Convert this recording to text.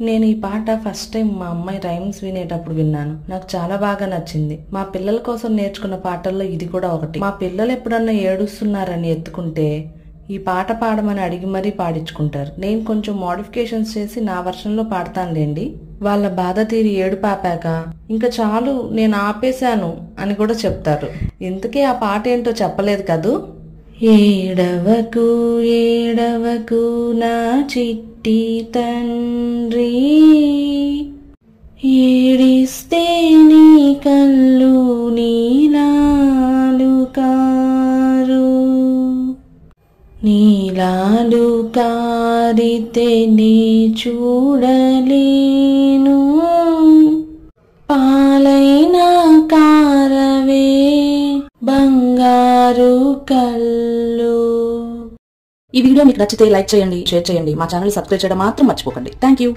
నేను ఈ పాట ఫస్ట్ టైం మా అమ్మాయి రైమ్స్ వినేటప్పుడు విన్నాను. నాకు చాలా బాగా నచ్చింది. మా పిల్లల కోసం నేర్చుకున్న పాటల్లో ఇది కూడా ఒకటి. మా పిల్లలు ఎప్పుడన్నా ఏడుస్తున్నారని ఎత్తుకుంటే ఈ పాట పాడమని అడిగి మరీ పాడించుకుంటారు. నేను కొంచెం మోడిఫికేషన్స్ చేసి నా వర్షన్లో పాడతానులేండి. వాళ్ళ బాధ తీరి ఏడుపాపాక ఇంకా చాలు నేను ఆపేశాను అని కూడా చెప్తారు. ఇంతకీ ఆ పాట ఏంటో చెప్పలేదు కదూ. ఏడవకు ఏడవకు నా చిట్టి తండ్రి, ఏడిస్తే నీ కళ్ళు నీలాలు కారు, నీలాలు కారితే నీ చూడలేను, పాలైనా కారవే బంగారు కళ్ళు. ఈ వీడియో మీకు నచ్చితే లైక్ చేయండి, షేర్ చేయండి. మా ఛానల్ సబ్స్క్రైబ్ చేయడం మాత్రం మర్చిపోకండి. Thank you.